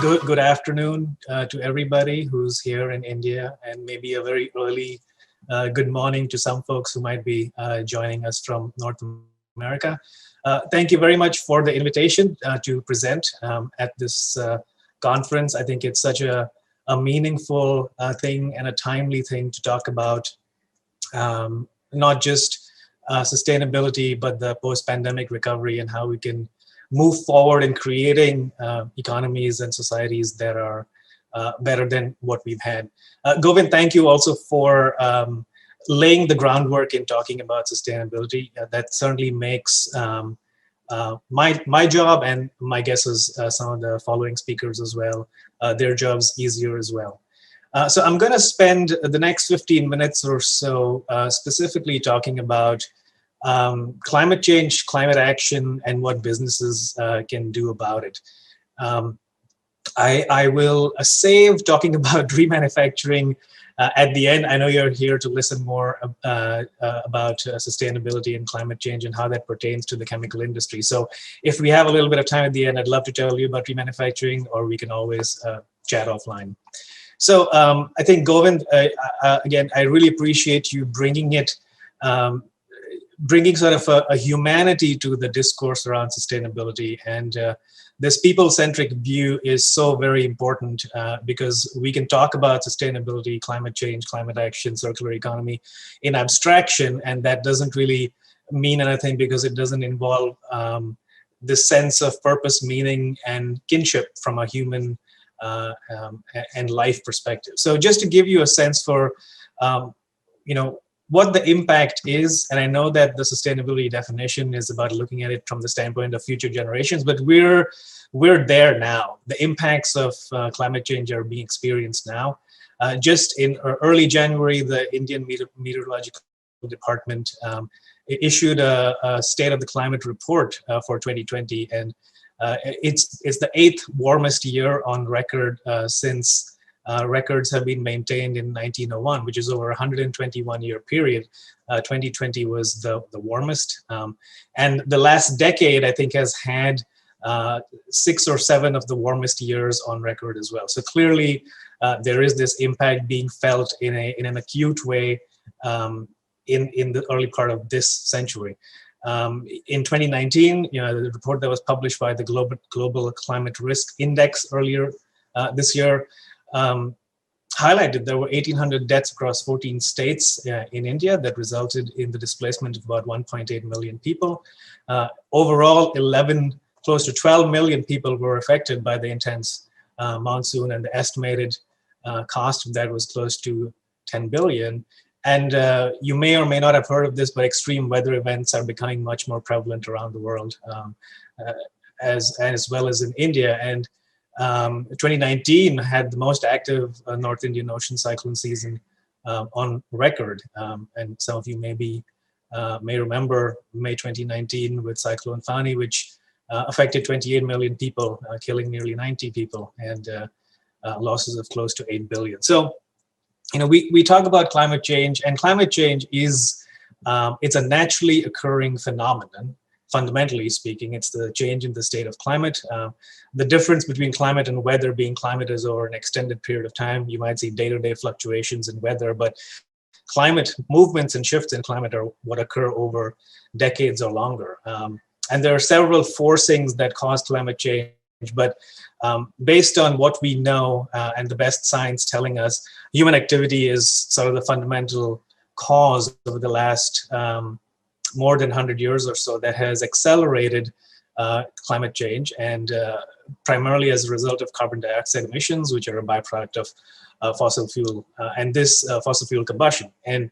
good afternoon to everybody who's here in India, and maybe a very early good morning to some folks who might be joining us from North America. Thank you very much for the invitation to present at this conference. I think it's such a meaningful thing and a timely thing to talk about not just sustainability, but the post-pandemic recovery and how we can move forward in creating economies and societies that are better than what we've had. Govind, thank you also for laying the groundwork in talking about sustainability. That certainly makes my job, and my guess is some of the following speakers as well, their jobs easier as well. So I'm going to spend the next 15 minutes or so specifically talking about climate change, climate action, and what businesses can do about it. I will save talking about remanufacturing at the end. I know you're here to listen more about sustainability and climate change and how that pertains to the chemical industry. So if we have a little bit of time at the end, I'd love to tell you about remanufacturing, or we can always chat offline. So I think, Govind, again, I really appreciate you bringing it, bringing sort of a humanity to the discourse around sustainability. And this people-centric view is so very important because we can talk about sustainability, climate change, climate action, circular economy in abstraction, and that doesn't really mean anything because it doesn't involve the sense of purpose, meaning, and kinship from a human and life perspective. So just to give you a sense for, what the impact is, and I know that the sustainability definition is about looking at it from the standpoint of future generations, but we're there now. The impacts of climate change are being experienced now. Just in early January, the Indian Meteorological Department issued a State of the Climate report for 2020, and it's the 8th warmest year on record since records have been maintained in 1901, which is over a 121-year period. 2020 was the warmest. And the last decade, I think, has had 6 or 7 of the warmest years on record as well. So clearly, there is this impact being felt in an acute way in the early part of this century. In 2019, the report that was published by the Global Climate Risk Index earlier this year highlighted there were 1,800 deaths across 14 states in India that resulted in the displacement of about 1.8 million people. Overall, close to 12 million people were affected by the intense monsoon, and the estimated cost of that was close to 10 billion. And you may or may not have heard of this, but extreme weather events are becoming much more prevalent around the world, as well as in India. And 2019 had the most active North Indian Ocean cyclone season on record. And some of you may remember May 2019 with Cyclone Fani, which affected 28 million people, killing nearly 90 people, and losses of close to 8 billion. So, we talk about climate change, and climate change is, it's a naturally occurring phenomenon. Fundamentally speaking, it's the change in the state of climate. The difference between climate and weather being climate is over an extended period of time. You might see day-to-day fluctuations in weather, but climate movements and shifts in climate are what occur over decades or longer. And there are several forcings that cause climate change, but based on what we know and the best science telling us, human activity is sort of the fundamental cause over the last more than 100 years or so that has accelerated climate change, and primarily as a result of carbon dioxide emissions, which are a byproduct of fossil fuel and this fossil fuel combustion. And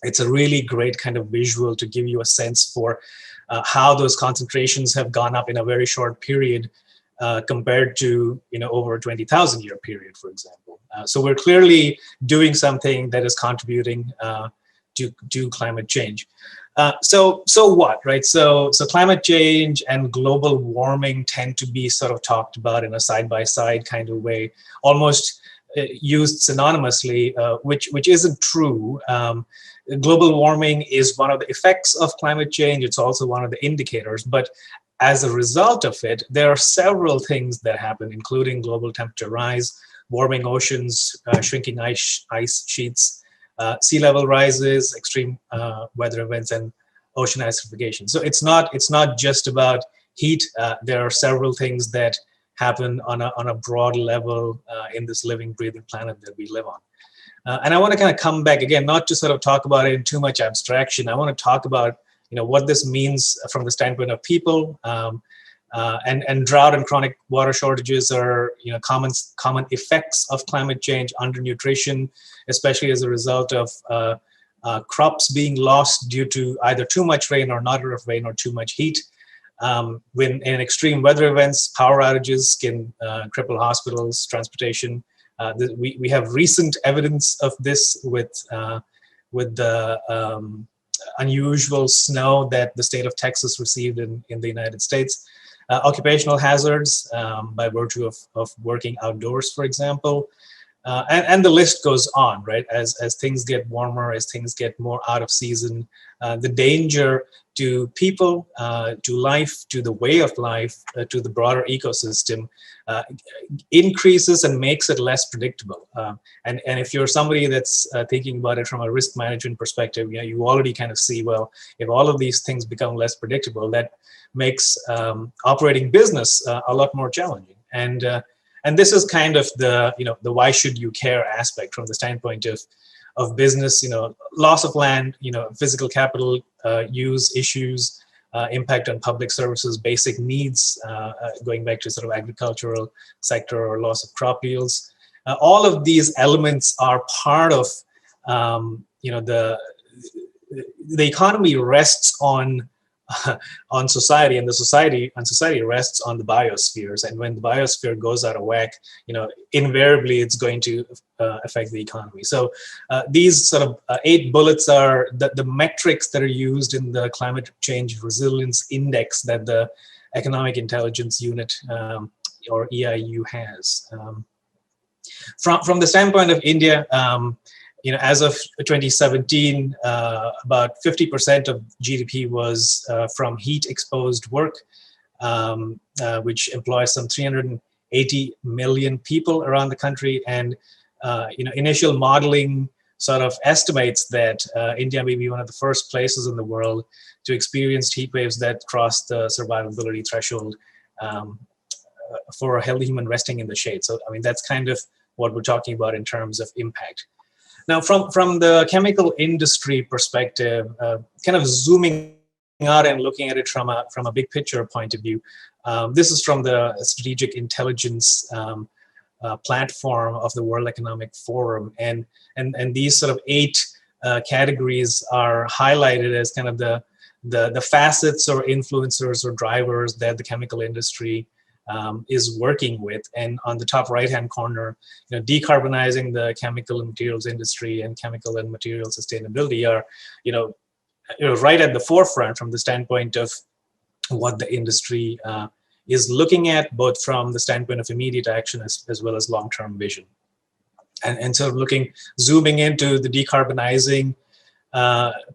it's a really great kind of visual to give you a sense for how those concentrations have gone up in a very short period compared to over a 20,000 year period, for example. So we're clearly doing something that is contributing to climate change. So what, right? So climate change and global warming tend to be sort of talked about in a side-by-side kind of way, almost used synonymously, which isn't true. Global warming is one of the effects of climate change. It's also one of the indicators, but as a result of it, there are several things that happen, including global temperature rise, warming oceans, shrinking ice sheets, sea level rises, extreme weather events, and ocean acidification. So it's not just about heat. There are several things that happen on a broad level in this living, breathing planet that we live on. And I want to kind of come back again, not to sort of talk about it in too much abstraction. I want to talk about what this means from the standpoint of people. And drought and chronic water shortages are common effects of climate change, undernutrition, especially as a result of crops being lost due to either too much rain or not enough rain or too much heat. When in extreme weather events, power outages can cripple hospitals, transportation. We have recent evidence of this with the unusual snow that the state of Texas received in the United States. Occupational hazards by virtue of working outdoors, for example. And the list goes on, right? As things get warmer, as things get more out of season, the danger to people, to life, to the way of life, to the broader ecosystem increases and makes it less predictable. And if you're somebody that's thinking about it from a risk management perspective, you already kind of see, well, if all of these things become less predictable, that makes operating business a lot more challenging. And this is kind of the why should you care aspect from the standpoint of business. Loss of land, physical capital use issues, impact on public services, basic needs, going back to sort of agricultural sector or loss of crop yields. All of these elements are part of the economy rests on society, and the society rests on the biospheres. And when the biosphere goes out of whack, invariably it's going to affect the economy. So these sort of 8 bullets are the metrics that are used in the Climate Change Resilience Index that the Economic Intelligence Unit or EIU has. From the standpoint of India, as of 2017, about 50% of GDP was from heat-exposed work, which employs some 380 million people around the country. And initial modeling sort of estimates that India may be one of the first places in the world to experience heat waves that cross the survivability threshold for a healthy human resting in the shade. So, that's kind of what we're talking about in terms of impact. Now, from the chemical industry perspective, kind of zooming out and looking at it from a big picture point of view, this is from the Strategic Intelligence platform of the World Economic Forum, and these sort of 8 categories are highlighted as kind of the facets or influencers or drivers that the chemical industry is working with. And on the top right-hand corner, decarbonizing the chemical and materials industry and chemical and material sustainability are, right at the forefront from the standpoint of what the industry is looking at, both from the standpoint of immediate action as well as long-term vision. And sort of zooming into the decarbonizing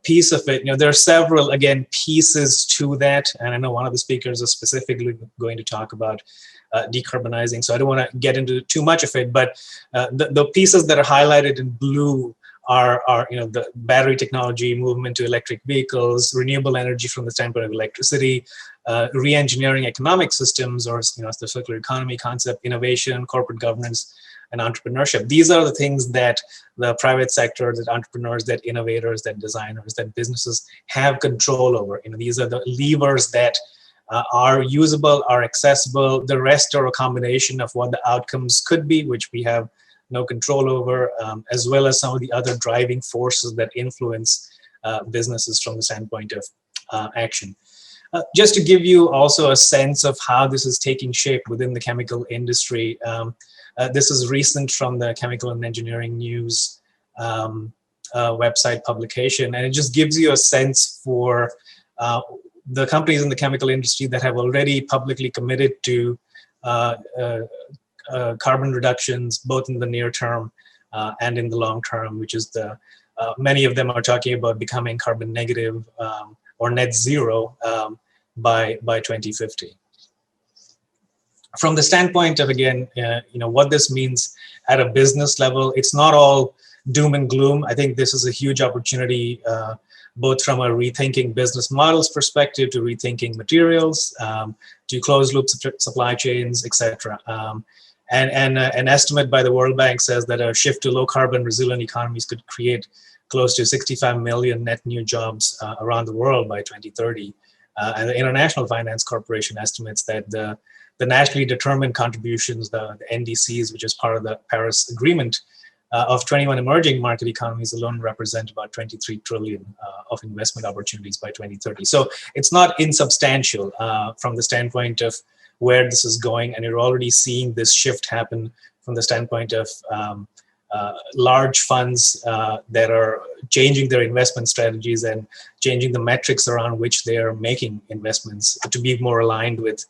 piece of it, there are several, again, pieces to that. And I know one of the speakers is specifically going to talk about decarbonizing, so I don't want to get into too much of it, but the pieces that are highlighted in blue are the battery technology, movement to electric vehicles, renewable energy from the standpoint of electricity, re-engineering economic systems, or the circular economy concept, innovation, corporate governance, and entrepreneurship. These are the things that the private sector, that entrepreneurs, that innovators, that designers, that businesses have control over. These are the levers that are usable, are accessible. The rest are a combination of what the outcomes could be, which we have no control over, as well as some of the other driving forces that influence businesses from the standpoint of action. Just to give you also a sense of how this is taking shape within the chemical industry, this is recent from the Chemical and Engineering News website publication, and it just gives you a sense for the companies in the chemical industry that have already publicly committed to carbon reductions, both in the near term and in the long term, which is many of them are talking about becoming carbon negative or net zero by 2050. From the standpoint of, again, what this means at a business level, it's not all doom and gloom. I think this is a huge opportunity, both from a rethinking business models perspective to rethinking materials, to closed loop supply chains, etc. And an estimate by the World Bank says that a shift to low carbon resilient economies could create close to 65 million net new jobs around the world by 2030. And the International Finance Corporation estimates that the nationally determined contributions, the NDCs, which is part of the Paris Agreement, of 21 emerging market economies alone represent about 23 trillion of investment opportunities by 2030. So it's not insubstantial from the standpoint of where this is going, and you're already seeing this shift happen from the standpoint of large funds that are changing their investment strategies and changing the metrics around which they are making investments to be more aligned with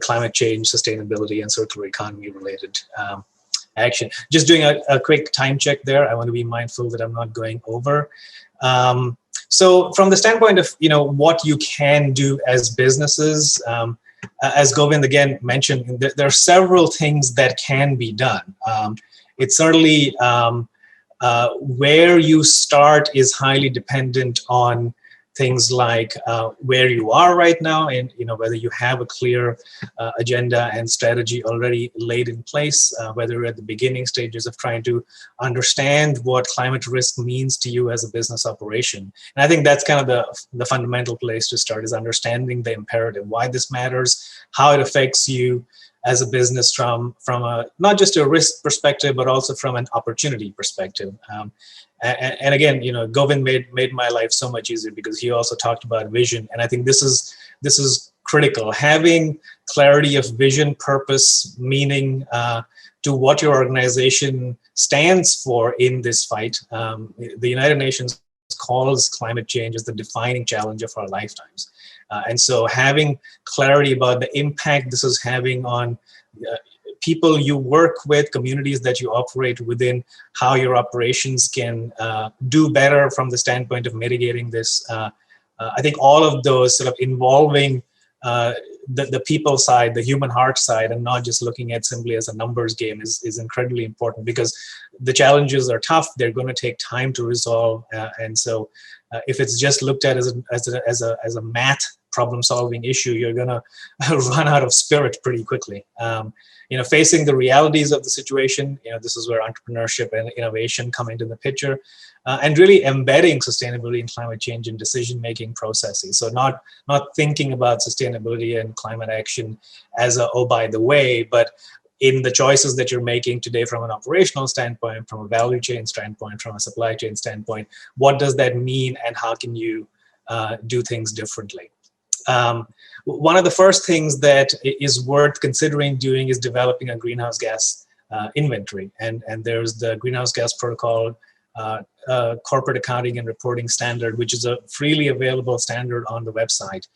climate change, sustainability, and circular economy related action. Just doing a quick time check there. I want to be mindful that I'm not going over. So from the standpoint of what you can do as businesses, as Govind again mentioned, there are several things that can be done. It's certainly where you start is highly dependent on things like where you are right now, and whether you have a clear agenda and strategy already laid in place, whether you're at the beginning stages of trying to understand what climate risk means to you as a business operation. And I think that's kind of the fundamental place to start, is understanding the imperative, why this matters, how it affects you as a business from a, not just a risk perspective, but also from an opportunity perspective. And again, Govind made my life so much easier because he also talked about vision, and I think this is critical. Having clarity of vision, purpose, meaning to what your organization stands for in this fight. The United Nations calls climate change as the defining challenge of our lifetimes, and so having clarity about the impact this is having on people you work with, communities that you operate within, how your operations can do better from the standpoint of mitigating this. I think all of those sort of involving the people side, the human heart side, and not just looking at simply as a numbers game is incredibly important, because the challenges are tough. They're going to take time to resolve. And so if it's just looked at as a math problem solving issue, you're going to run out of spirit pretty quickly. Facing the realities of the situation, this is where entrepreneurship and innovation come into the picture, and really embedding sustainability and climate change in decision-making processes. So not thinking about sustainability and climate action as oh, by the way, but in the choices that you're making today from an operational standpoint, from a value chain standpoint, from a supply chain standpoint, what does that mean, and how can you do things differently? One of the first things that is worth considering doing is developing a greenhouse gas inventory. And there's the Greenhouse Gas Protocol Corporate Accounting and Reporting Standard, which is a freely available standard on the website,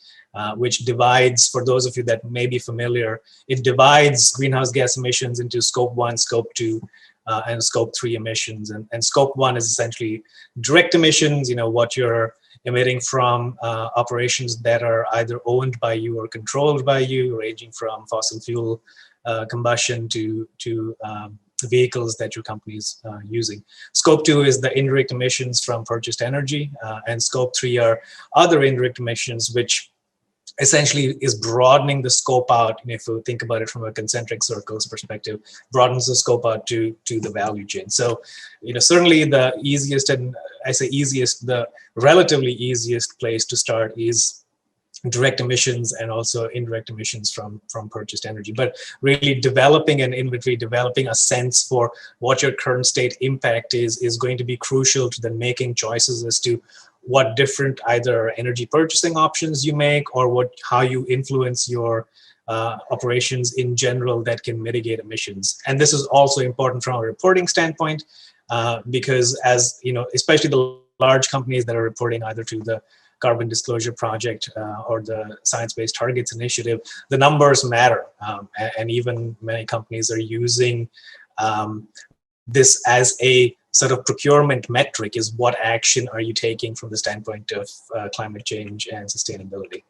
which divides, for those of you that may be familiar, it divides greenhouse gas emissions into Scope 1, Scope 2, and Scope 3 emissions. And Scope 1 is essentially direct emissions, what you're emitting from operations that are either owned by you or controlled by you, ranging from fossil fuel combustion to vehicles that your company is using. Scope 2 is the indirect emissions from purchased energy, and Scope 3 are other indirect emissions, which essentially is broadening the scope out. If you think about it from a concentric circles perspective, broadens the scope out to the value chain. So, certainly the easiest, and I say easiest, the relatively easiest place to start is direct emissions and also indirect emissions from purchased energy. But really developing an inventory, developing a sense for what your current state impact is going to be crucial to then making choices as to what different either energy purchasing options you make, or how you influence your operations in general that can mitigate emissions. And this is also important from a reporting standpoint, because as especially the large companies that are reporting either to the Carbon Disclosure Project or the Science-Based Targets Initiative, the numbers matter. And even many companies are using this as a sort of procurement metric, is what action are you taking from the standpoint of climate change and sustainability.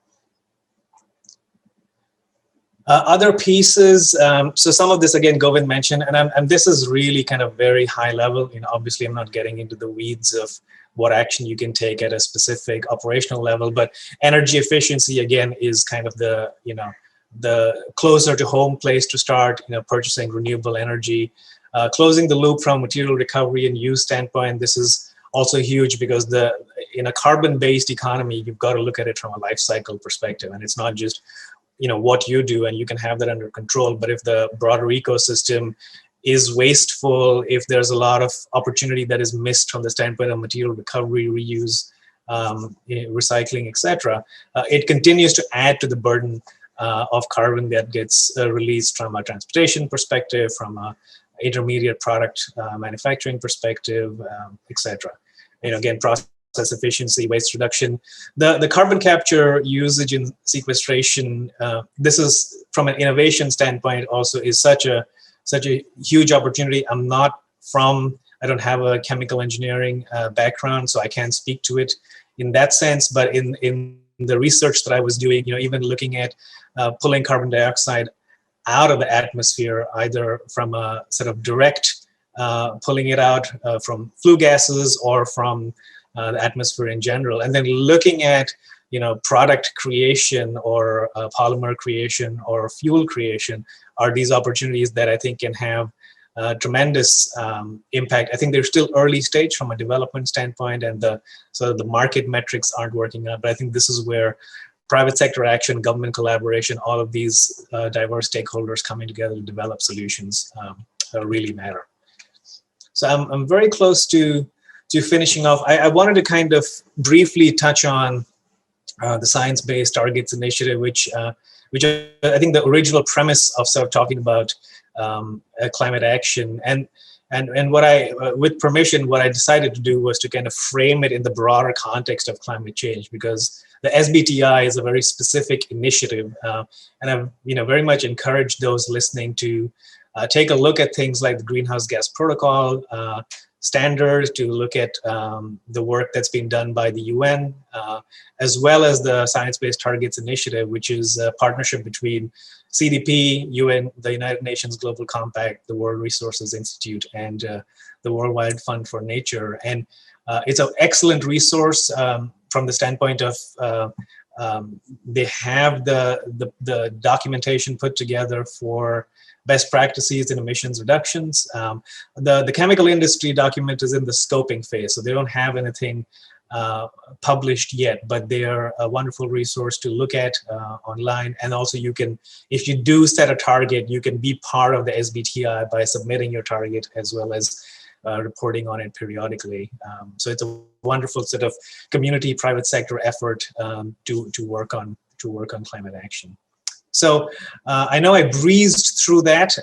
Other pieces, so some of this again Govind mentioned, and this is really kind of very high level. Obviously I'm not getting into the weeds of what action you can take at a specific operational level, but energy efficiency again is kind of the closer to home place to start. Purchasing renewable energy, closing the loop from material recovery and use standpoint. This is also huge because in a carbon-based economy, you've got to look at it from a life cycle perspective, and it's not just what you do and you can have that under control, but if the broader ecosystem is wasteful, if there's a lot of opportunity that is missed from the standpoint of material recovery, reuse, recycling, etc., it continues to add to the burden of carbon that gets released from a transportation perspective, from a intermediate product manufacturing perspective, etc. Again, process efficiency, waste reduction, the carbon capture, usage, and sequestration. This is from an innovation standpoint also is such a huge opportunity. I don't have a chemical engineering background, so I can't speak to it in that sense. But in the research that I was doing, even looking at pulling carbon dioxide out of the atmosphere, either from a sort of direct pulling it out from flue gases or from the atmosphere in general, and then looking at product creation or polymer creation or fuel creation are these opportunities that I think can have tremendous impact. I think they're still early stage from a development standpoint, and the market metrics aren't working out. But I think this is where private sector action, government collaboration, all of these diverse stakeholders coming together to develop solutions really matter. So I'm very close to finishing off. I wanted to kind of briefly touch on the Science-Based Targets Initiative, which I think the original premise of sort of talking about climate action, and with permission, what I decided to do was to kind of frame it in the broader context of climate change, because the SBTI is a very specific initiative, and I've very much encouraged those listening to take a look at things like the Greenhouse Gas Protocol standards, to look at the work that's been done by the UN, as well as the Science-Based Targets Initiative, which is a partnership between CDP, UN, the United Nations Global Compact, the World Resources Institute, and the Worldwide Fund for Nature. And it's an excellent resource from the standpoint of they have the documentation put together for best practices in emissions reductions. The chemical industry document is in the scoping phase, so they don't have anything published yet, but they are a wonderful resource to look at online. And also you can, if you do set a target, you can be part of the SBTI by submitting your target as well as reporting on it periodically. So it's a wonderful sort of community private sector effort to work on climate action. So I know I breezed through that,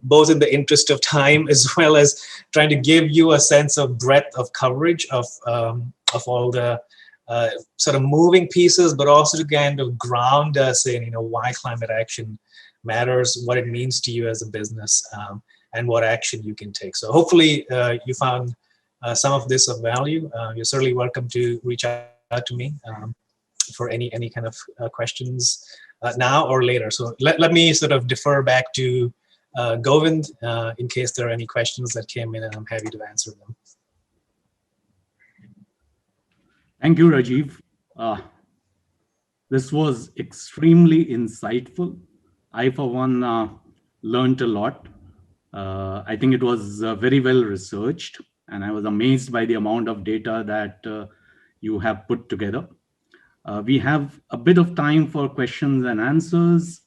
both in the interest of time as well as trying to give you a sense of breadth of coverage of all the sort of moving pieces, but also to kind of ground us in why climate action matters, what it means to you as a business, and what action you can take. So hopefully you found some of this of value. You're certainly welcome to reach out to me for any kind of questions now or later. So let me sort of defer back to Govind in case there are any questions that came in, and I'm happy to answer them. Thank you, Rajiv. This was extremely insightful. I, for one, learned a lot. I think it was very well researched, and I was amazed by the amount of data that you have put together. We have a bit of time for questions and answers.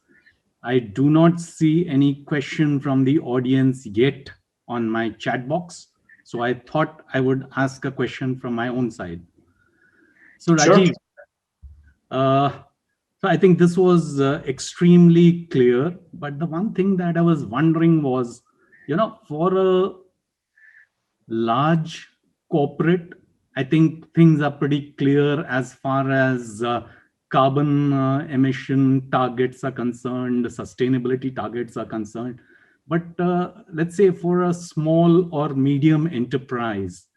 I do not see any question from the audience yet on my chat box, so I thought I would ask a question from my own side. So Rajiv, sure. So I think this was extremely clear, but the one thing that I was wondering was, for a large corporate, I think things are pretty clear as far as carbon emission targets are concerned, sustainability targets are concerned. But let's say for a small or medium enterprise,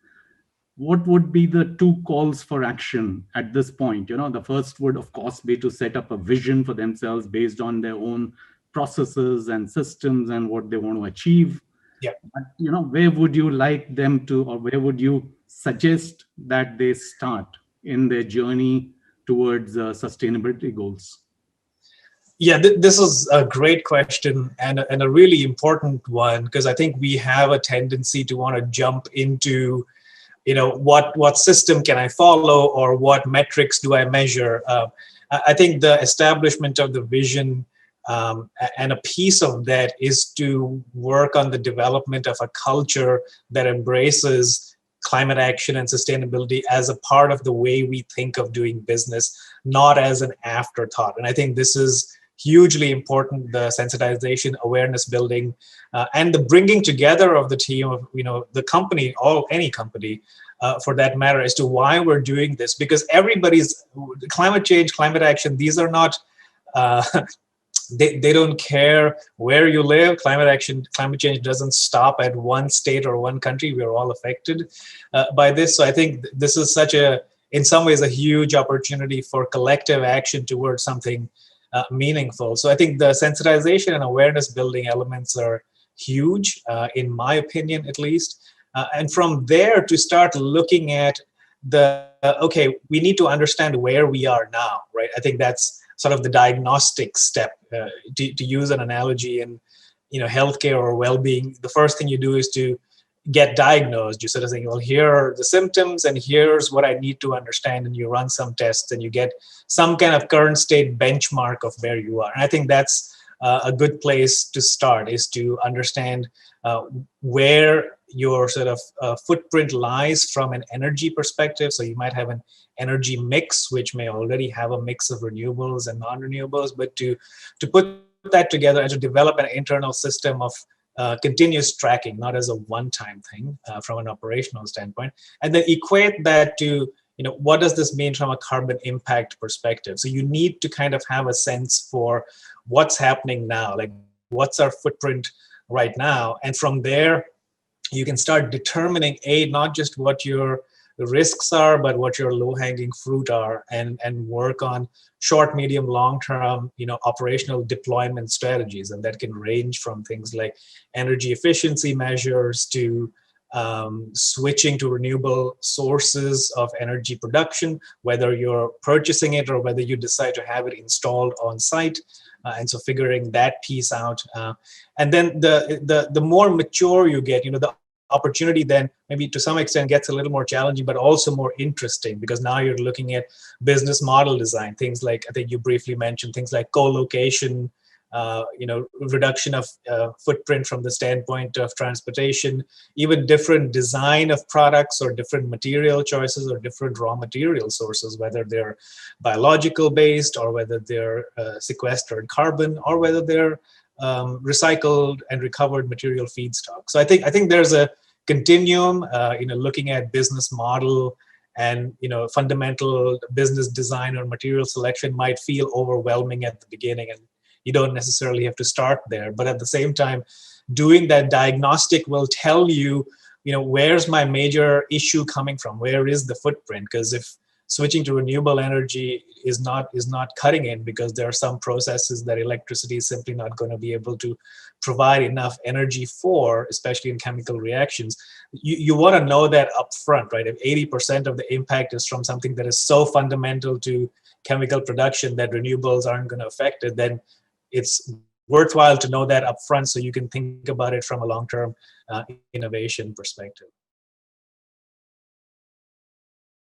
what would be the two calls for action at this point? The first would, of course, be to set up a vision for themselves based on their own processes and systems and what they want to achieve. Yeah. But, where would you like them to, or where would you suggest that they start in their journey towards sustainability goals? Yeah, this is a great question and a really important one, because I think we have a tendency to want to jump into, what system can I follow, or what metrics do I measure. I think the establishment of the vision, and a piece of that is to work on the development of a culture that embraces climate action and sustainability as a part of the way we think of doing business, not as an afterthought. And I think this is hugely important, the sensitization, awareness building, and the bringing together of the team of, the company, or any company, for that matter, as to why we're doing this. Because everybody's climate change, climate action, these are not, they don't care where you live. Climate change doesn't stop at one state or one country. We're all affected by this. So I think this is in some ways, a huge opportunity for collective action towards something meaningful. So I think the sensitization and awareness building elements are huge, in my opinion, at least. And from there, to start looking at okay, we need to understand where we are now, right? I think that's sort of the diagnostic step. To use an analogy in, healthcare or well-being, the first thing you do is to get diagnosed. You sort of think, well, here are the symptoms and here's what I need to understand. And you run some tests and you get some kind of current state benchmark of where you are. And I think that's a good place to start, is to understand where your sort of footprint lies from an energy perspective. So you might have an energy mix, which may already have a mix of renewables and non-renewables, but to put that together and to develop an internal system of continuous tracking, not as a one-time thing from an operational standpoint, and then equate that to, what does this mean from a carbon impact perspective? So you need to kind of have a sense for what's happening now, like what's our footprint right now, and from there you can start determining not just what your risks are, but what your low-hanging fruit are, and work on short, medium, long-term, operational deployment strategies. And that can range from things like energy efficiency measures to switching to renewable sources of energy production, whether you're purchasing it or whether you decide to have it installed on site. And so figuring that piece out. And then the more mature you get, the opportunity then maybe to some extent gets a little more challenging, but also more interesting, because now you're looking at business model design, things like, I think you briefly mentioned, things like co-location, reduction of footprint from the standpoint of transportation, even different design of products or different material choices or different raw material sources, whether they're biological based or whether they're sequestered carbon or whether they're recycled and recovered material feedstock. So I think there's a continuum, looking at business model and, fundamental business design or material selection might feel overwhelming at the beginning, and you don't necessarily have to start there. But at the same time, doing that diagnostic will tell you, where's my major issue coming from? Where is the footprint? Because if switching to renewable energy is not cutting it, because there are some processes that electricity is simply not going to be able to provide enough energy for, especially in chemical reactions. You want to know that up front, right? If 80% of the impact is from something that is so fundamental to chemical production that renewables aren't going to affect it, then it's worthwhile to know that up front so you can think about it from a long-term innovation perspective.